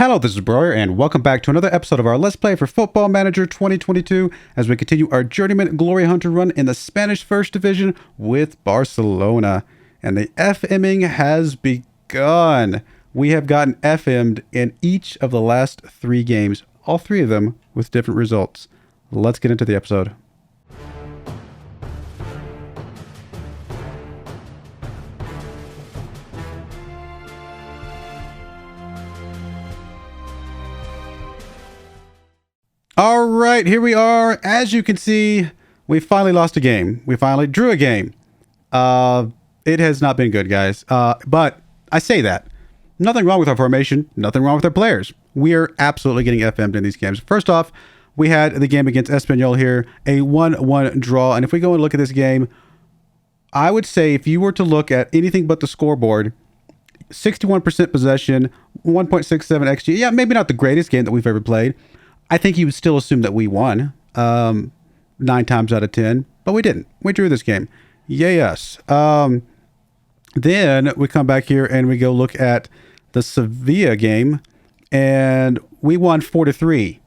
Hello, this is Broyar, and welcome back to another episode of our Let's Play for Football Manager 2022 as we continue our Journeyman Glory Hunter run in the Spanish First Division with Barcelona. And the FMing has begun. We have gotten FM'd in each of the last 3 games, all 3 of them with different results. Let's get into the episode. All right, here we are. As you can see, we finally lost a game. We finally drew a game. It has not been good, guys. But I say that. Nothing wrong with our formation. Nothing wrong with our players. We are absolutely getting FM'd in these games. First off, we had the game against Espanol here, a 1-1 draw. And if we go and look at this game, I would say if you were to look at anything but the scoreboard, 61% possession, 1.67 XG. Yeah, maybe not the greatest game that we've ever played. I think you would still assume that we won 9 times out of 10, but we didn't. We drew this game. Yay us. Then we come back here and we go look at the Sevilla game, and we won 4-3.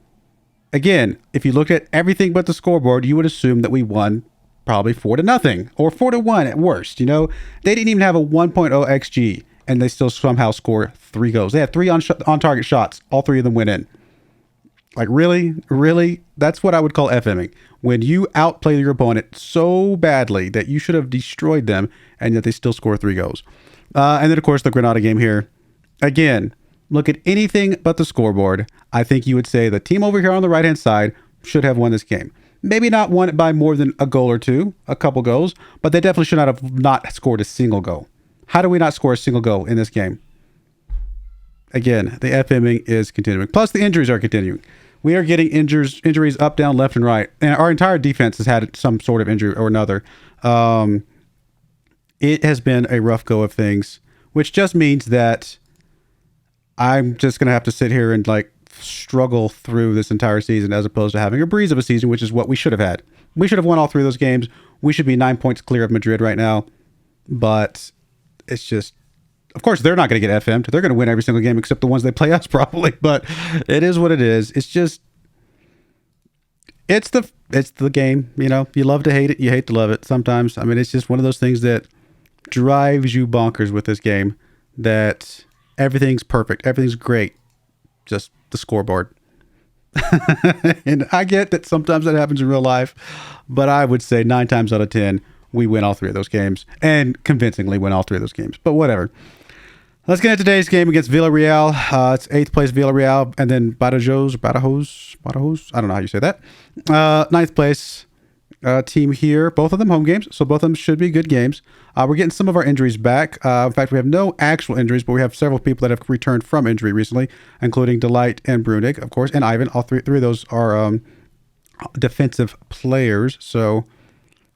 Again, if you looked at everything but the scoreboard, you would assume that we won probably 4-0 or 4-1 at worst. You know, they didn't even have a 1.0 XG, and they still somehow score 3 goals. They had 3 on target shots. All 3 of them went in. Like, really? Really? That's what I would call FMing. When you outplay your opponent so badly that you should have destroyed them, and yet they still score 3 goals. And then, of course, the Granada game here. Again, look at anything but the scoreboard. I think you would say the team over here on the right-hand side should have won this game. Maybe not won it by more than a goal or two, a couple goals, but they definitely should not have not scored a single goal. How do we not score a single goal in this game? Again, the FMing is continuing. Plus, the injuries are continuing. We are getting injuries up, down, left, and right. And our entire defense has had some sort of injury or another. It has been a rough go of things, which just means that I'm just going to have to sit here and struggle through this entire season as opposed to having a breeze of a season, which is what we should have had. We should have won all 3 of those games. We should be 9 points clear of Madrid right now. But it's just... Of course, they're not going to get FM'd. They're going to win every single game except the ones they play us, probably. But it is what it is. It's just, it's the game. You know, you love to hate it, you hate to love it. Sometimes, I mean, it's just one of those things that drives you bonkers with this game. That everything's perfect, everything's great, just the scoreboard. And I get that sometimes that happens in real life, but I would say 9 times out of 10, we win all 3 of those games, and convincingly win all 3 of those games. But whatever. Let's get into today's game against Villarreal. It's 8th place Villarreal, and then Badajoz. I don't know how you say that. 9th place team here. Both of them home games, so both of them should be good games. We're getting some of our injuries back. In fact, we have no actual injuries, but we have several people that have returned from injury recently, including Delight and Brunig, of course, and Ivan. All three of those are defensive players, so...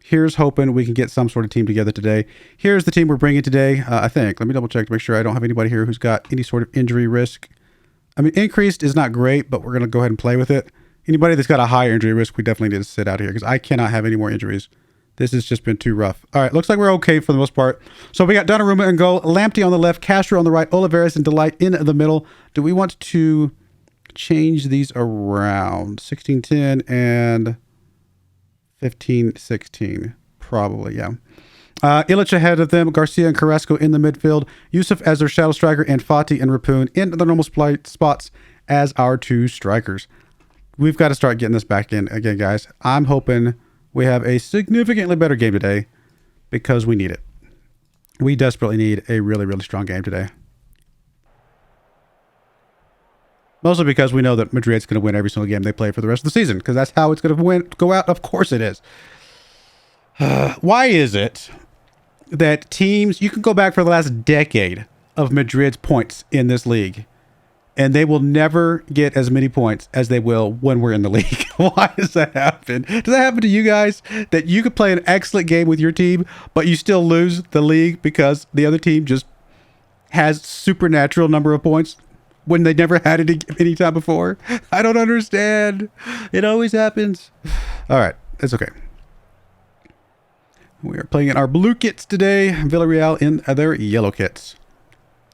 Here's hoping we can get some sort of team together today. Here's the team we're bringing today, I think. Let me double check to make sure I don't have anybody here who's got any sort of injury risk. I mean, increased is not great, but we're going to go ahead and play with it. Anybody that's got a high injury risk, we definitely need to sit out here because I cannot have any more injuries. This has just been too rough. All right, looks like we're okay for the most part. So we got Donnarumma in goal, Lamptey on the left, Castro on the right, Oliveras and Delight in the middle. Do we want to change these around? 16-10 and... 15-16, probably, yeah. Illich ahead of them, Garcia and Carrasco in the midfield, Yusuf as their shadow striker, and Fati and Rapoon in the normal spots as our 2 strikers. We've got to start getting this back in again, guys. I'm hoping we have a significantly better game today because we need it. We desperately need a really, really strong game today. Mostly because we know that Madrid's going to win every single game they play for the rest of the season. Because that's how it's going to go out. Of course it is. Why is it that teams... You can go back for the last decade of Madrid's points in this league. And they will never get as many points as they will when we're in the league. Why does that happen? Does that happen to you guys? That you could play an excellent game with your team, but you still lose the league because the other team just has supernatural number of points? When they never had it any time before. I don't understand. It always happens. All right. It's okay. We are playing in our blue kits today. Villarreal in their yellow kits.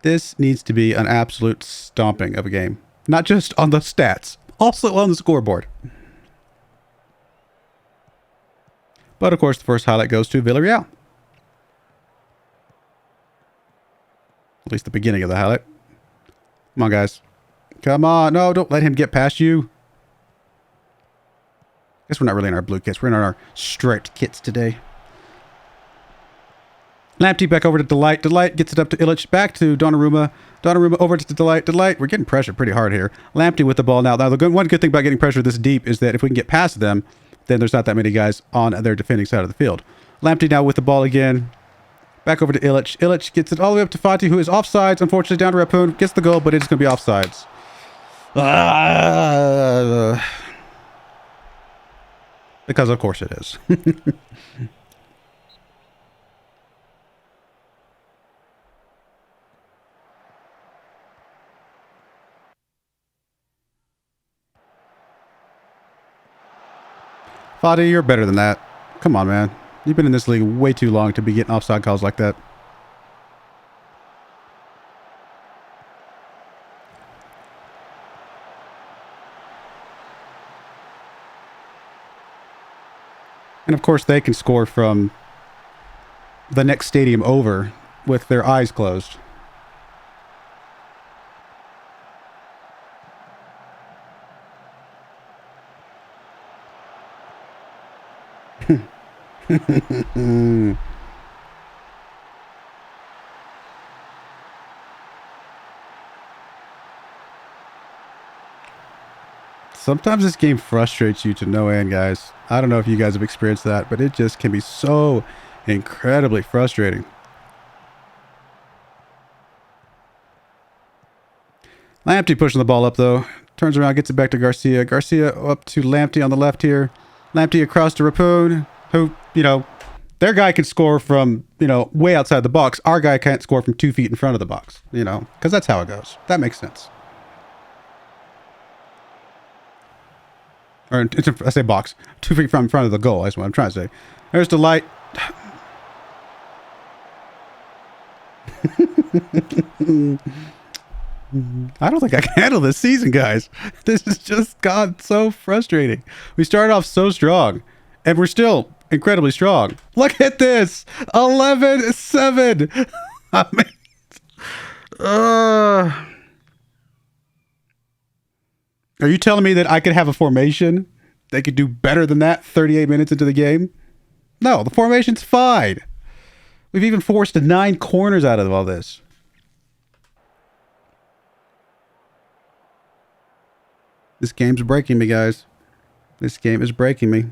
This needs to be an absolute stomping of a game. Not just on the stats, also on the scoreboard. But of course, the first highlight goes to Villarreal. At least the beginning of the highlight. Come on, guys. Come on. No, don't let him get past you. Guess we're not really in our blue kits. We're in our striped kits today. Lamptey back over to Delight. Delight gets it up to Illich. Back to Donnarumma. Donnarumma over to Delight. Delight. We're getting pressured pretty hard here. Lamptey with the ball now. Now, one good thing about getting pressure this deep is that if we can get past them, then there's not that many guys on their defending side of the field. Lamptey now with the ball again. Back over to Illich. Illich gets it all the way up to Fati, who is offsides. Unfortunately, down to Rapun. Gets the goal, but it's going to be offsides. Because of course it is. Fadi, you're better than that. Come on, man. You've been in this league way too long to be getting offside calls like that. And of course, they can score from the next stadium over with their eyes closed. Sometimes this game frustrates you to no end, guys. I don't know if you guys have experienced that, but it just can be so incredibly frustrating. Lamptey pushing the ball up, though. Turns around, gets it back to Garcia. Garcia up to Lamptey on the left here. Lamptey across to Rapun, who, their guy can score from, way outside the box. Our guy can't score from 2 feet in front of the box, because that's how it goes. That makes sense. Or, I say box. 2 feet from in front of the goal, that's what I'm trying to say. There's Delight. I don't think I can handle this season, guys. This has just gone so frustrating. We started off so strong, and we're still incredibly strong. Look at this. 11-7. I mean, are you telling me that I could have a formation that could do better than that 38 minutes into the game? No, the formation's fine. We've even forced 9 corners out of all this. This game's breaking me, guys. This game is breaking me.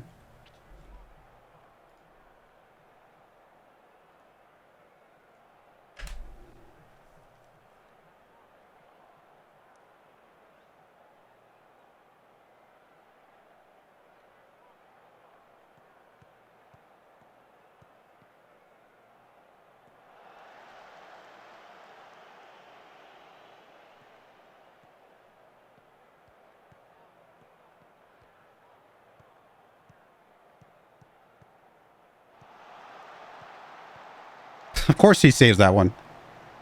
Of course he saves that one.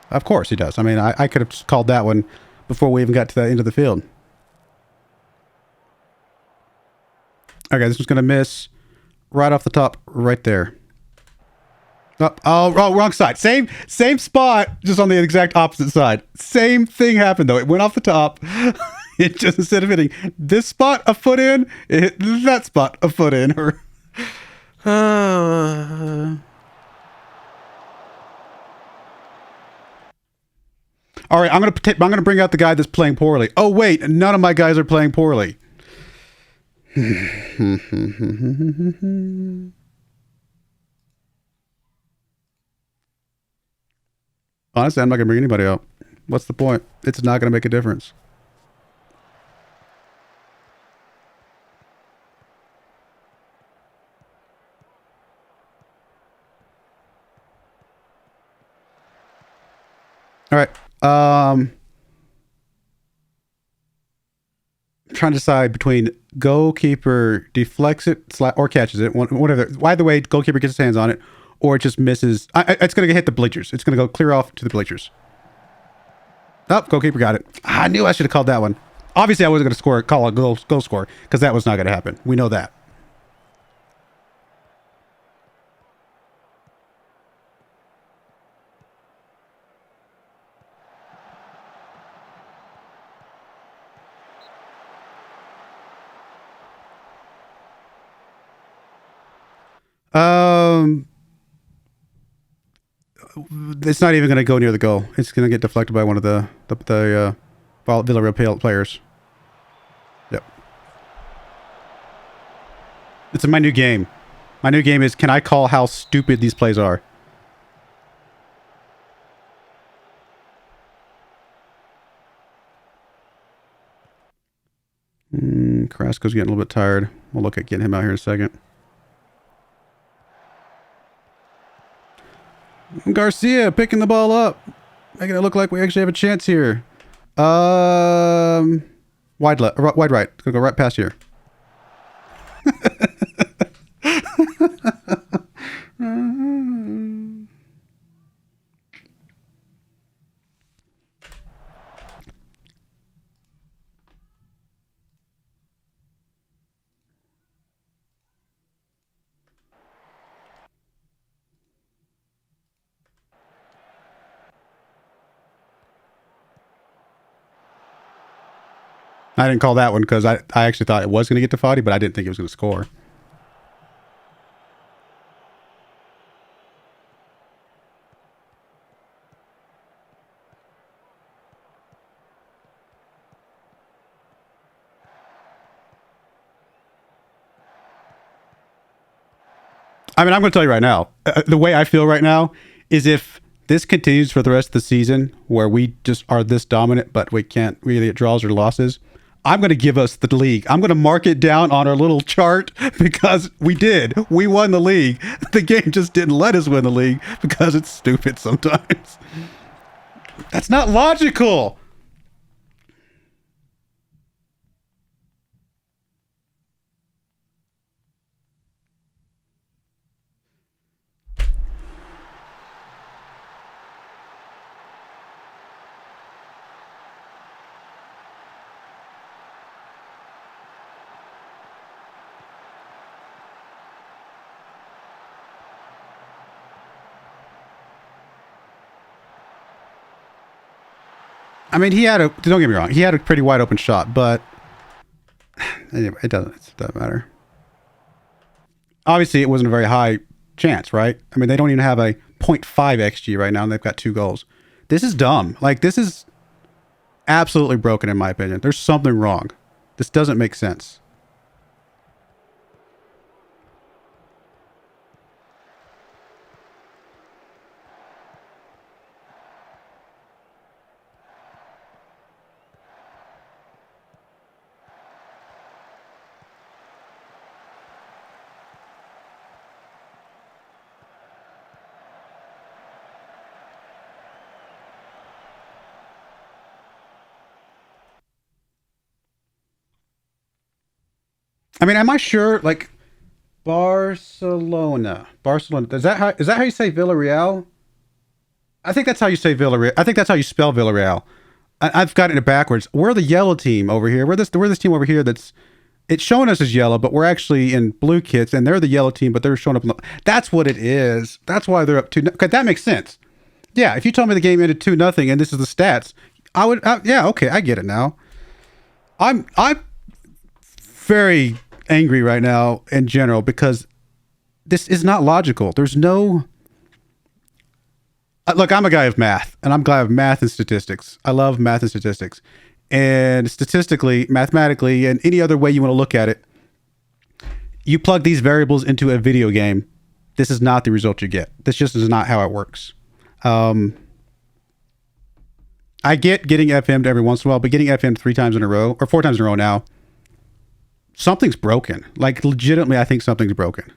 Of course he does. I mean, I could have just called that one before we even got to the end of the field. Okay, this one's going to miss right off the top right there. Oh, wrong side. Same spot, just on the exact opposite side. Same thing happened, though. It went off the top. It just, instead of hitting this spot a foot in, it hit that spot a foot in. All right, I'm gonna bring out the guy that's playing poorly. Oh wait, none of my guys are playing poorly. Honestly, I'm not gonna bring anybody out. What's the point? It's not gonna make a difference. All right. Trying to decide between goalkeeper deflects it or catches it, whatever. Either way, goalkeeper gets his hands on it, or it just misses. It's going to hit the bleachers. It's going to go clear off to the bleachers. Oh, goalkeeper got it. I knew I should have called that one. Obviously, I wasn't going to call a goal score because that was not going to happen. We know that. Um, it's not even going to go near the goal. It's going to get deflected by one of the Villarreal players. Yep. It's my new game. My new game is, can I call how stupid these plays are? Carrasco's getting a little bit tired. We'll look at getting him out here in a second. Garcia picking the ball up. Making it look like we actually have a chance here. Wide right. Gonna go right past here. I didn't call that one because I actually thought it was going to get to Foddy, but I didn't think it was going to score. I mean, I'm going to tell you right now, the way I feel right now is if this continues for the rest of the season where we just are this dominant, but we can't really get draws or losses, I'm going to give us the league. I'm going to mark it down on our little chart because we did. We won the league. The game just didn't let us win the league because it's stupid sometimes. That's not logical. I mean, don't get me wrong, he had a pretty wide open shot, but anyway, it doesn't matter. Obviously, it wasn't a very high chance, right? I mean, they don't even have a 0.5 XG right now, and they've got 2 goals. This is dumb. Like, this is absolutely broken, in my opinion. There's something wrong. This doesn't make sense. I mean, am I sure? Like, Barcelona. Is that how you say Villarreal? I think that's how you say Villarreal. I think that's how you spell Villarreal. I've got it backwards. We're the yellow team over here. We're this team over here that's it's showing us as yellow, but we're actually in blue kits, and they're the yellow team, but they're showing up. That's what it is. That's why they're up 2. Okay, that makes sense. Yeah, if you told me the game ended 2-0 and this is the stats, I would. Yeah, okay, I get it now. I'm very angry right now in general because this is not logical. There's no. Look, I'm a guy of math, and I'm a guy of math and statistics. I love math and statistics. And statistically, mathematically, and any other way you want to look at it, you plug these variables into a video game, this is not the result you get. This just is not how it works. I get getting FM'd every once in a while, but getting FM'd 3 times in a row, or 4 times in a row now, something's broken. Like, legitimately, I think something's broken.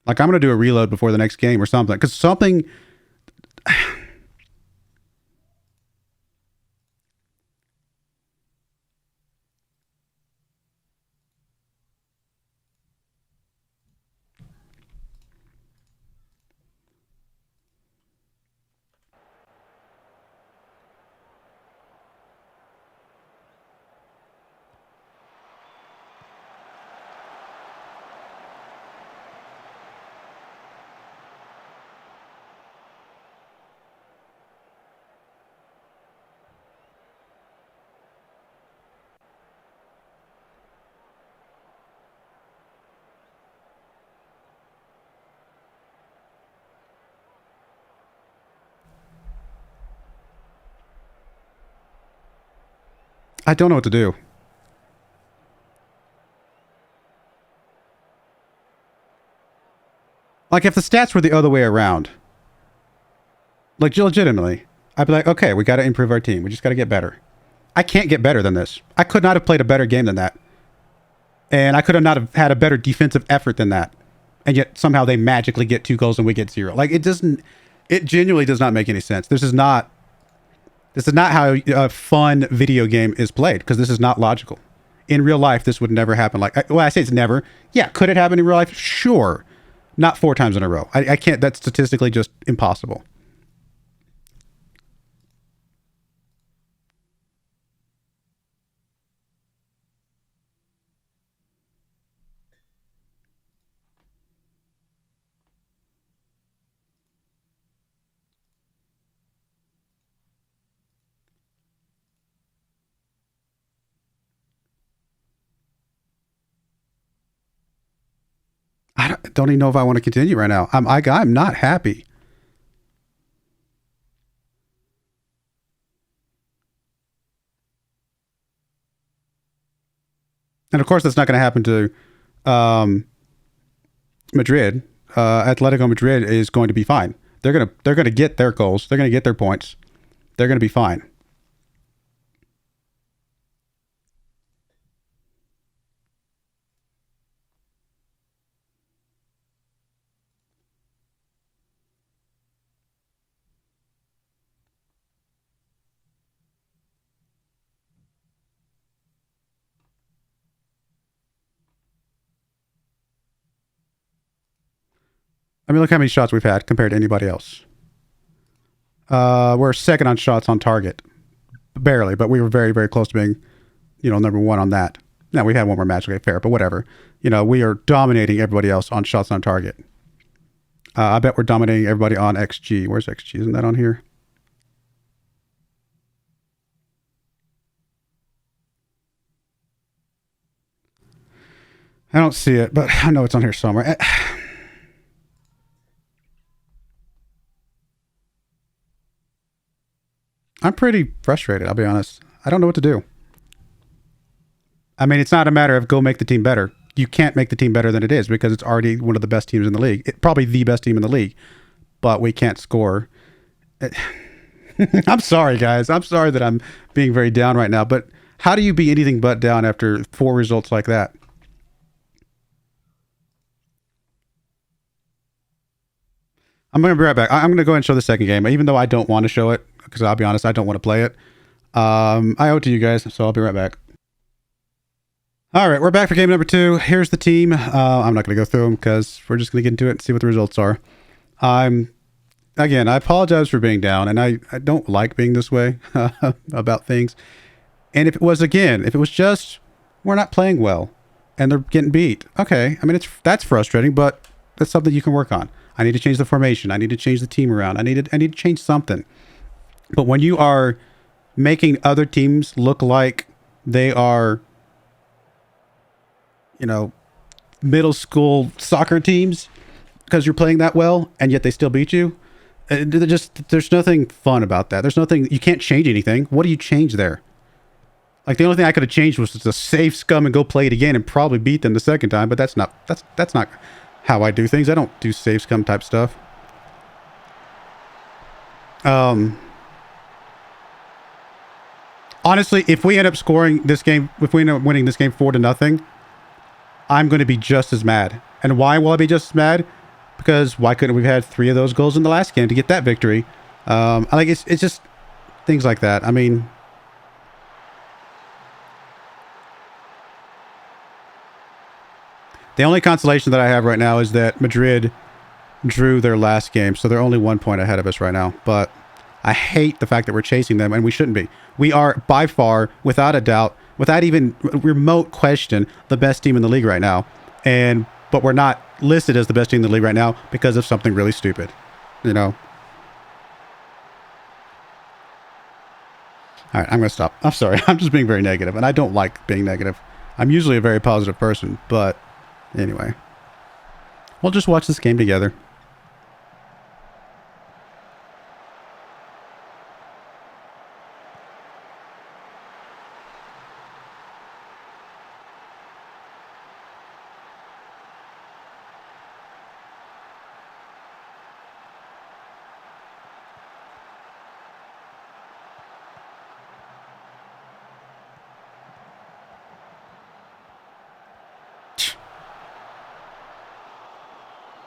Like, I'm going to do a reload before the next game or something. Because something... I don't know what to do. Like, if the stats were the other way around, like, legitimately, I'd be like, okay, we got to improve our team. We just got to get better. I can't get better than this. I could not have played a better game than that. And I could have not have had a better defensive effort than that. And yet somehow they magically get 2 goals and we get 0. Like, it genuinely does not make any sense. This is not how a fun video game is played, because this is not logical. In real life, this would never happen. Like, well, I say it's never. Yeah, could it happen in real life? Sure. Not 4 times in a row. I can't. That's statistically just impossible. I don't even know if I want to continue right now. I'm not happy. And of course, that's not going to happen to Madrid. Atletico Madrid is going to be fine. They're gonna get their goals. They're gonna get their points. They're gonna be fine. I mean, look how many shots we've had compared to anybody else. We're second on shots on target, barely, but we were very, very close to being, number 1 on that. Now we had one more match, okay, fair, but whatever. We are dominating everybody else on shots on target. I bet we're dominating everybody on XG. Where's XG? Isn't that on here? I don't see it, but I know it's on here somewhere. I'm pretty frustrated, I'll be honest. I don't know what to do. I mean, it's not a matter of go make the team better. You can't make the team better than it is, because it's already one of the best teams in the league. Probably the best team in the league. But we can't score. I'm sorry, guys. I'm sorry that I'm being very down right now. But how do you be anything but down after 4 results like that? I'm going to be right back. I'm going to go ahead and show the second game, even though I don't want to show it, because I'll be honest, I don't want to play it. I owe it to you guys, so I'll be right back. All right, we're back for game number 2. Here's the team. I'm not going to go through them because we're just going to get into it and see what the results are. Again, I apologize for being down, and I don't like being this way about things. And if it was just we're not playing well and they're getting beat, okay. I mean, that's frustrating, but that's something you can work on. I need to change the formation. I need to change the team around. I need to change something. But when you are making other teams look like they are, middle school soccer teams because you're playing that well, and yet they still beat you, there's nothing fun about that. There's nothing, you can't change anything. What do you change there? Like, the only thing I could have changed was to save scum and go play it again and probably beat them the second time, but that's not how I do things. I don't do save scum type stuff. Honestly, if we end up scoring this game, if we end up winning this game 4-0, I'm going to be just as mad. And why will I be just as mad? Because why couldn't we have had 3 of those goals in the last game to get that victory? It's just things like that. I mean, the only consolation that I have right now is that Madrid drew their last game, so they're only 1 point ahead of us right now. But I hate the fact that we're chasing them, and we shouldn't be. We are by far, without a doubt, without even remote question, the best team in the league right now. But we're not listed as the best team in the league right now because of something really stupid. All right, I'm going to stop. I'm sorry. I'm just being very negative, and I don't like being negative. I'm usually a very positive person, but anyway. We'll just watch this game together.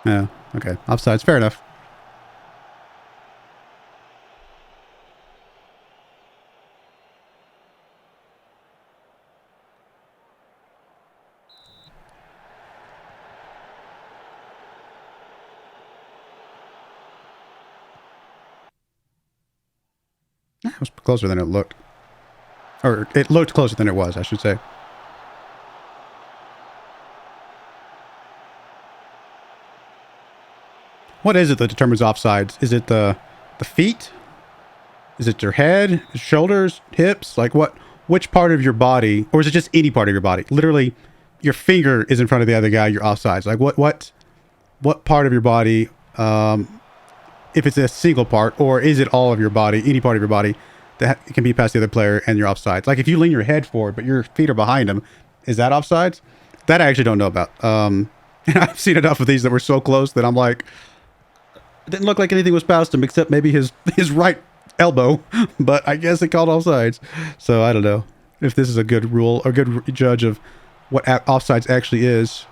Yeah. Okay. Offsides. Fair enough. It was closer than it looked. Or it looked closer than it was, I should say. What is it that determines offsides? Is it the feet? Is it your head, shoulders, hips? Like what? Which part of your body, or is it just any part of your body? Literally, your finger is in front of the other guy. You're offsides. Like what part of your body? If it's a single part, or is it all of your body? Any part of your body that can be past the other player, and you're offsides. Like if you lean your head forward, but your feet are behind him, is that offsides? That I actually don't know about. And I've seen enough of these that were so close that I'm like, it didn't look like anything was past him except maybe his right elbow, but I guess it called offsides. So I don't know if this is a good rule or good judge of what offsides actually is.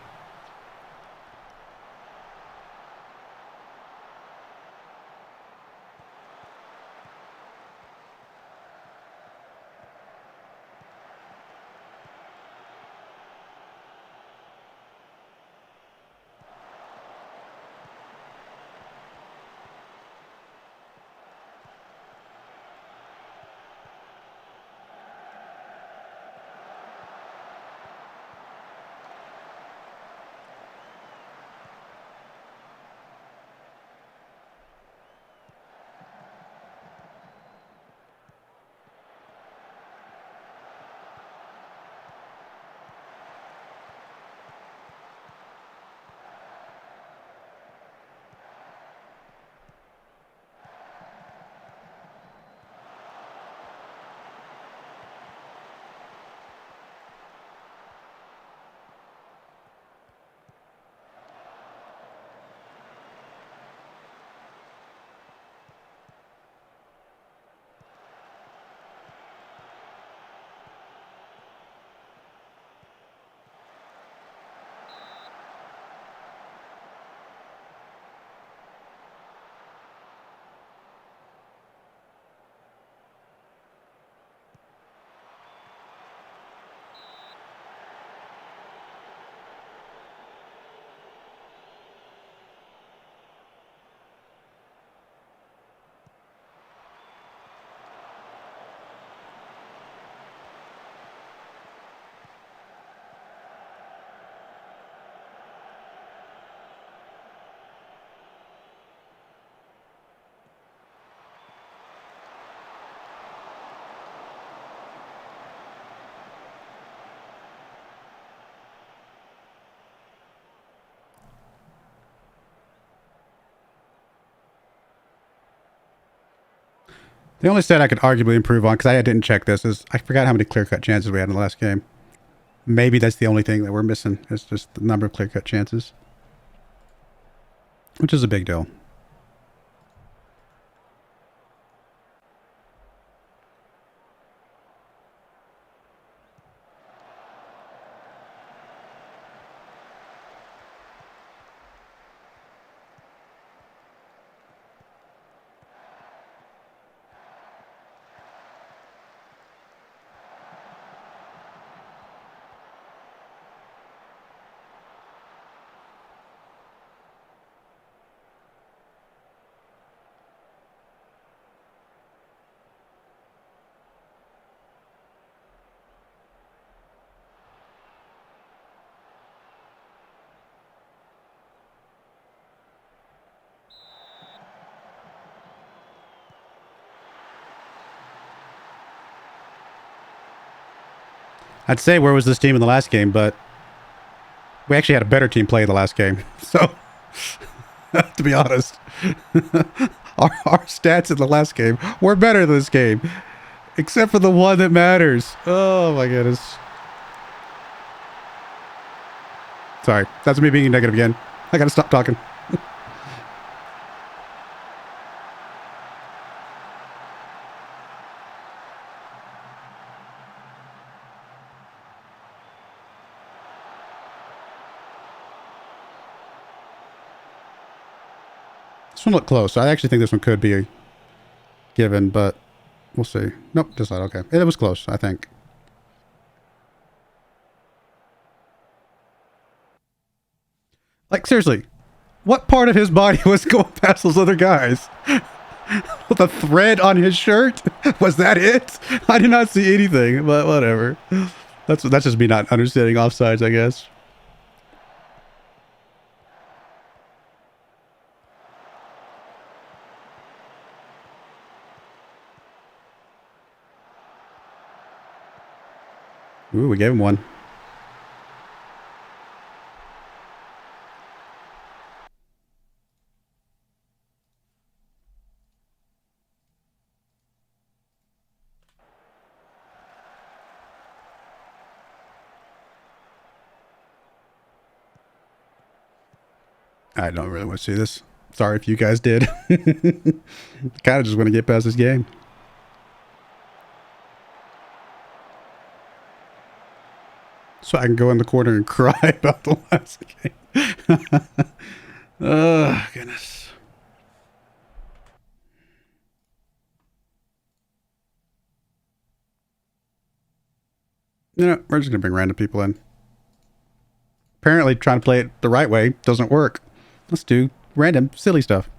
The only stat I could arguably improve on, because I didn't check this, is I forgot how many clear-cut chances we had in the last game. Maybe that's the only thing that we're missing. It's just the number of clear-cut chances, which is a big deal. I'd say where was this team in the last game, but we actually had a better team play in the last game. So, to be honest, our stats in the last game were better than this game, except for the one that matters. Oh my goodness. Sorry, that's me being negative again. I gotta stop talking. This one looked close. I actually think this one could be a given, but we'll see. Nope, just not. Okay. It was close, I think. Like, seriously, what part of his body was going past those other guys? With a thread on his shirt? Was that it? I did not see anything, but whatever. That's just me not understanding offsides, I guess. Ooh, we gave him one. I don't really want to see this. Sorry if you guys did. Kind of just want to get past this game. So I can go in the corner and cry about the last game. Oh, goodness. You know, we're just going to bring random people in. Apparently trying to play it the right way doesn't work. Let's do random, silly stuff.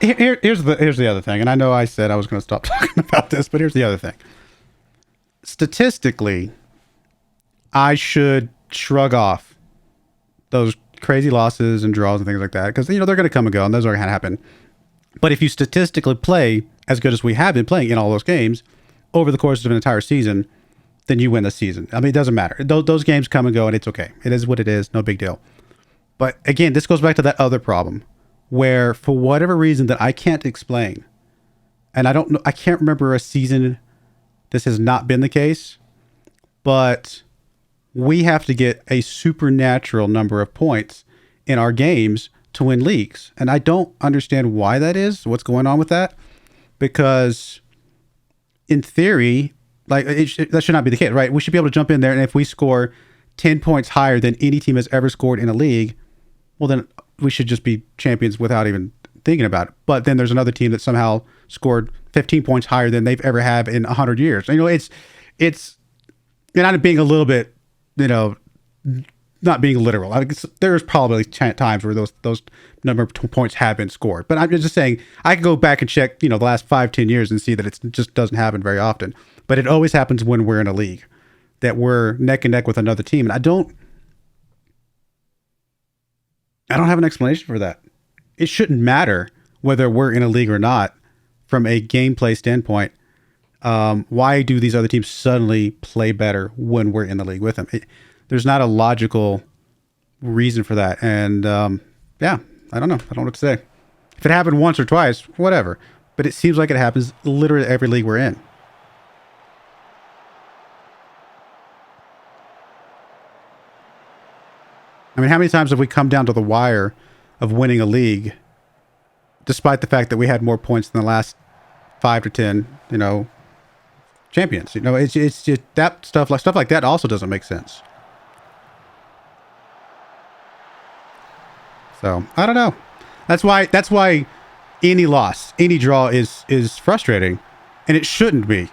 Here's the other thing, and I know I said I was going to stop talking about this, but here's the other thing. Statistically, I should shrug off those crazy losses and draws and things like that because, you know, they're going to come and go, and those are going to happen. But if you statistically play as good as we have been playing in all those games over the course of an entire season, then you win the season. I mean, it doesn't matter. Those games come and go, and it's okay. It is what it is. No big deal. But again, this goes back to that other problem where, for whatever reason that I can't explain, and I don't know, I can't remember a season this has not been the case, but we have to get a supernatural number of points in our games to win leagues. And I don't understand why that is, what's going on with that, because in theory, like that should not be the case, right? We should be able to jump in there, and if we score 10 points higher than any team has ever scored in a league, well, then we should just be champions without even thinking about it. But then there's another team that somehow scored 15 points higher than they've ever had in 100 years. And, you know, it's, and I'm being a little bit, you know, not being literal. I mean, there's probably times where those number of points have been scored. But I'm just saying, I could go back and check, you know, the last 5-10 years and see that it just doesn't happen very often. But it always happens when we're in a league, that we're neck and neck with another team. And I don't have an explanation for that. It shouldn't matter whether we're in a league or not from a gameplay standpoint. Why do these other teams suddenly play better when we're in the league with them? There's not a logical reason for that. And yeah, I don't know. I don't know what to say. If it happened once or twice, whatever. But it seems like it happens literally every league we're in. I mean, how many times have we come down to the wire of winning a league, despite the fact that we had more points than the last 5 to 10, you know, champions? You know, it's just that stuff like that also doesn't make sense. So I don't know. That's why any loss, any draw is frustrating, and it shouldn't be.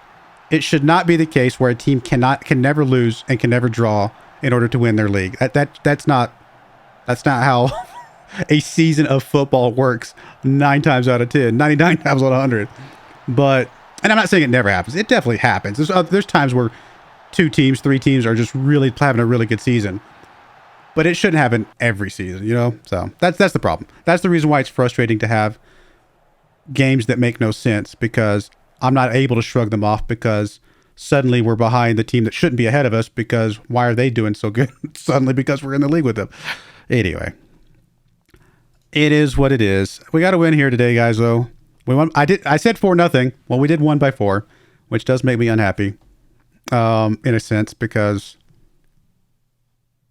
It should not be the case where a team can never lose and can never draw in order to win their league. That's not how a season of football works 9 times out of 10, 99 times out of 100. But, and I'm not saying it never happens. It definitely happens. There's times where 2 teams, 3 teams are just really having a really good season. But it shouldn't happen every season, you know? So that's the problem. That's the reason why it's frustrating to have games that make no sense, because I'm not able to shrug them off because suddenly we're behind the team that shouldn't be ahead of us because why are they doing so good? Suddenly because we're in the league with them. Anyway, it is what it is. We got to win here today, guys, though. We won. I said 4-0. Well, we did 1 by 4, which does make me unhappy, in a sense, because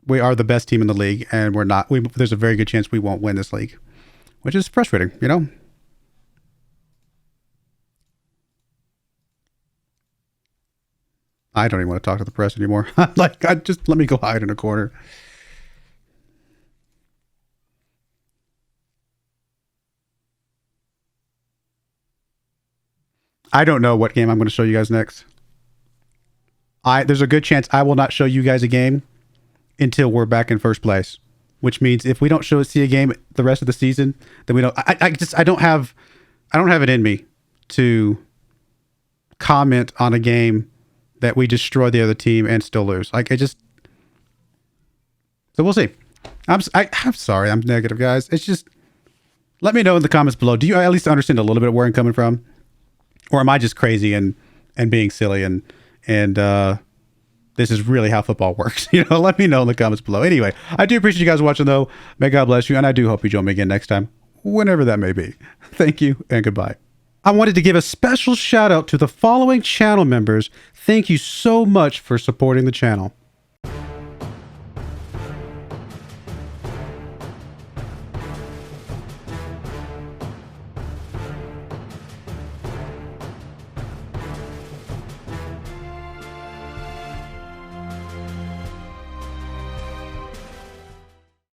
we are the best team in the league, and we're not. There's a very good chance we won't win this league, which is frustrating, you know? I don't even want to talk to the press anymore. Just let me go hide in a corner. I don't know what game I'm going to show you guys next. There's a good chance I will not show you guys a game until we're back in first place, which means if we don't see a game the rest of the season, then we don't. I don't have it in me to comment on a game that we destroy the other team and still lose. So we'll see. I'm sorry, I'm negative, guys. It's just, let me know in the comments below. Do you at least understand a little bit of where I'm coming from, or am I just crazy and being silly and this is really how football works? Let me know in the comments below. Anyway, I do appreciate you guys watching, though. May God bless you, and I do hope you join me again next time, whenever that may be. Thank you, and goodbye. I wanted to give a special shout out to the following channel members. Thank you so much for supporting the channel: